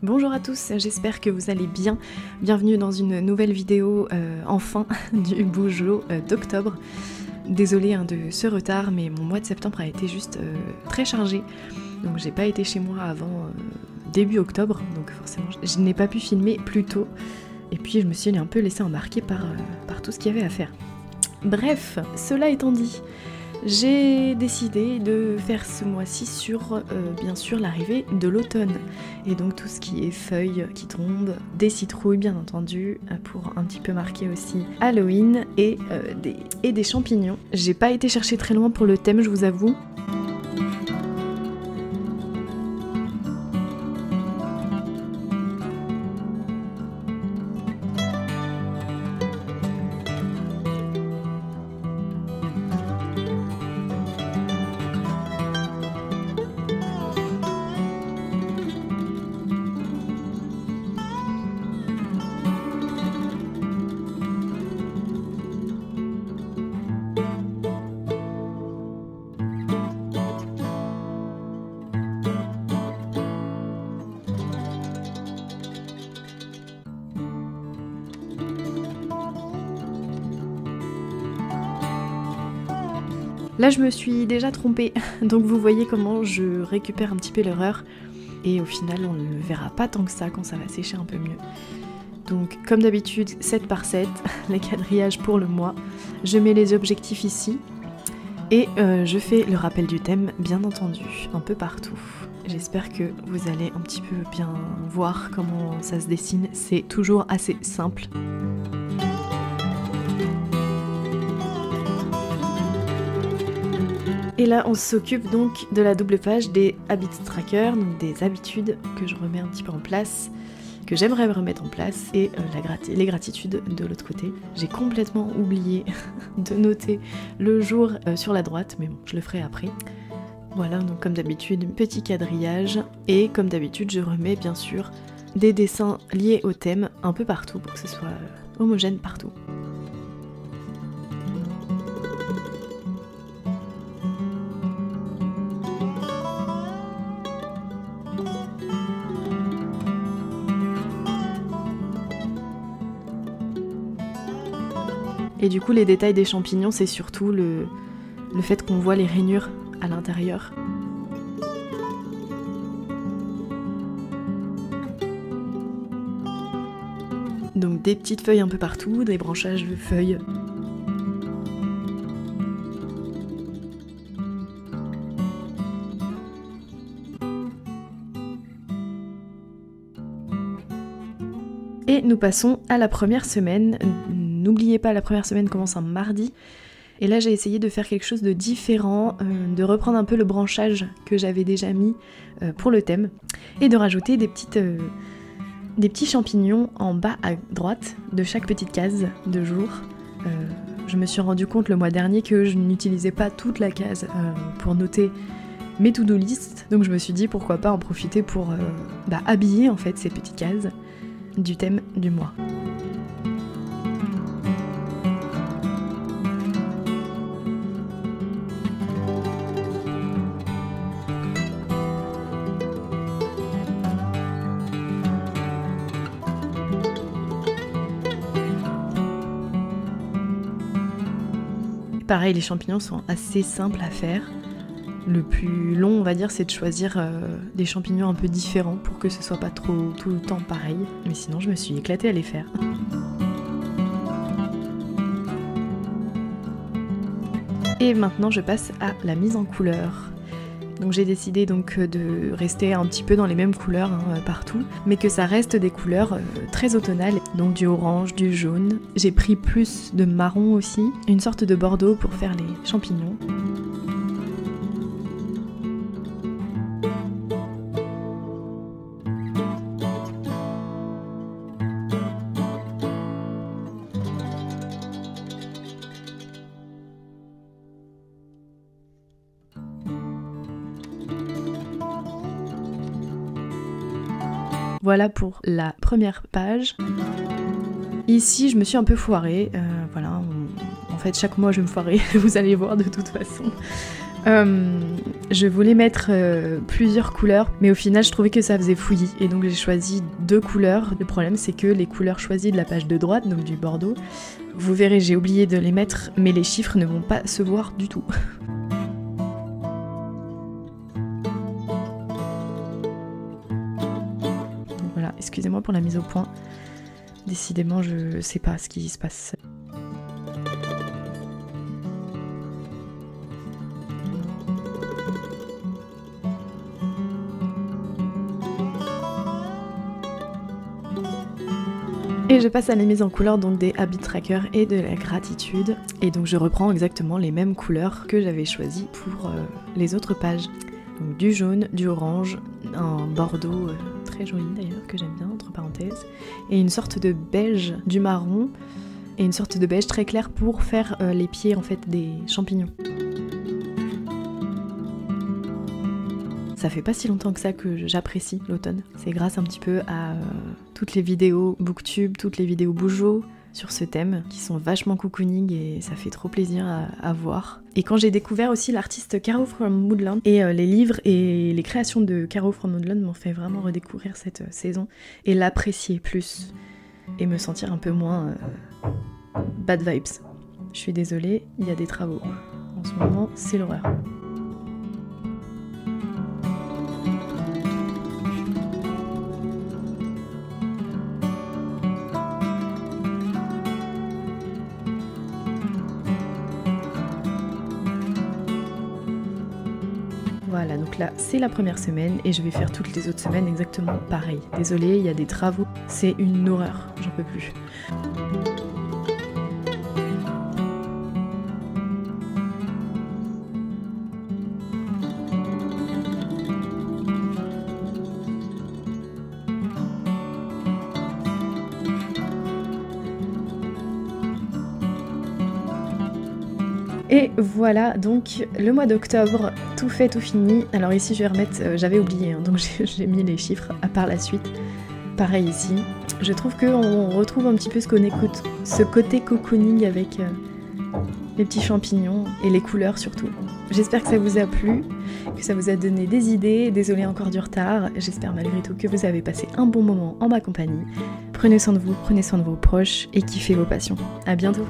Bonjour à tous, j'espère que vous allez bien. Bienvenue dans une nouvelle vidéo, enfin, du Bougelot d'octobre. Désolée de ce retard, mais mon mois de septembre a été juste très chargé. Donc j'ai pas été chez moi avant début octobre, donc forcément je n'ai pas pu filmer plus tôt. Et puis je me suis un peu laissée embarquer par tout ce qu'il y avait à faire. Bref, cela étant dit, j'ai décidé de faire ce mois-ci sur, bien sûr, l'arrivée de l'automne. Et donc tout ce qui est feuilles qui tombent, des citrouilles bien entendu, pour un petit peu marquer aussi Halloween, et des champignons. J'ai pas été chercher très loin pour le thème, je vous avoue. Là je me suis déjà trompée, donc vous voyez comment je récupère un petit peu l'erreur, et au final on ne le verra pas tant que ça quand ça va sécher un peu mieux. Donc comme d'habitude 7 par 7, les quadrillages pour le mois, je mets les objectifs ici, et je fais le rappel du thème bien entendu, un peu partout. J'espère que vous allez un petit peu bien voir comment ça se dessine, c'est toujours assez simple. Et là on s'occupe donc de la double page des habits tracker, donc des habitudes que je remets un petit peu en place, que j'aimerais remettre en place, et les gratitudes de l'autre côté. J'ai complètement oublié de noter le jour sur la droite, mais bon, je le ferai après. Voilà, donc comme d'habitude, petit quadrillage, et comme d'habitude je remets bien sûr des dessins liés au thème un peu partout pour que ce soit homogène partout. Et du coup les détails des champignons, c'est surtout le fait qu'on voit les rainures à l'intérieur. Donc des petites feuilles un peu partout, des branchages de feuilles. Et nous passons à la première semaine. N'oubliez pas, la première semaine commence un mardi. Et là j'ai essayé de faire quelque chose de différent, de reprendre un peu le branchage que j'avais déjà mis pour le thème, et de rajouter des petits champignons en bas à droite de chaque petite case de jour. Je me suis rendu compte le mois dernier que je n'utilisais pas toute la case pour noter mes to-do list, donc je me suis dit pourquoi pas en profiter pour habiller en fait ces petites cases du thème du mois. Pareil, les champignons sont assez simples à faire. Le plus long, on va dire, c'est de choisir des champignons un peu différents pour que ce soit pas trop tout le temps pareil. Mais sinon, je me suis éclatée à les faire. Et maintenant, je passe à la mise en couleur. Donc j'ai décidé donc de rester un petit peu dans les mêmes couleurs partout, mais que ça reste des couleurs très automnales, donc du orange, du jaune. J'ai pris plus de marron aussi, une sorte de bordeaux pour faire les champignons. Voilà pour la première page. Ici, je me suis un peu foirée. Voilà, en fait, chaque mois, je vais me foirer, vous allez voir de toute façon. Je voulais mettre plusieurs couleurs, mais au final je trouvais que ça faisait fouillis, et donc j'ai choisi 2 couleurs. Le problème c'est que les couleurs choisies de la page de droite, donc du bordeaux, vous verrez j'ai oublié de les mettre, mais les chiffres ne vont pas se voir du tout. Donc voilà, excusez-moi pour la mise au point. Décidément je sais pas ce qui se passe. Et je passe à la mise en couleur donc des habit trackers et de la gratitude. Et donc je reprends exactement les mêmes couleurs que j'avais choisies pour les autres pages. Donc du jaune, du orange, un bordeaux très joli d'ailleurs que j'aime bien entre parenthèses, et une sorte de beige, du marron, et une sorte de beige très clair pour faire les pieds en fait des champignons. Ça fait pas si longtemps que ça que j'apprécie l'automne. C'est grâce un petit peu à toutes les vidéos booktube, toutes les vidéos Boujo sur ce thème, qui sont vachement cocooning et ça fait trop plaisir à voir. Et quand j'ai découvert aussi l'artiste Caro from Moodland, et les livres et les créations de Caro from Moodland m'ont fait vraiment redécouvrir cette saison et l'apprécier plus, et me sentir un peu moins bad vibes. Je suis désolée, il y a des travaux. En ce moment, c'est l'horreur. Voilà, donc là c'est la première semaine et je vais faire toutes les autres semaines exactement pareil. Désolée, il y a des travaux, c'est une horreur, j'en peux plus. Et voilà donc le mois d'octobre, tout fait, tout fini. Alors ici je vais remettre, j'avais oublié, hein, donc j'ai mis les chiffres à part la suite. Pareil ici. Je trouve qu'on retrouve un petit peu ce côté cocooning avec les petits champignons et les couleurs surtout. J'espère que ça vous a plu, que ça vous a donné des idées. Désolée encore du retard. J'espère malgré tout que vous avez passé un bon moment en ma compagnie. Prenez soin de vous, prenez soin de vos proches et kiffez vos passions. À bientôt.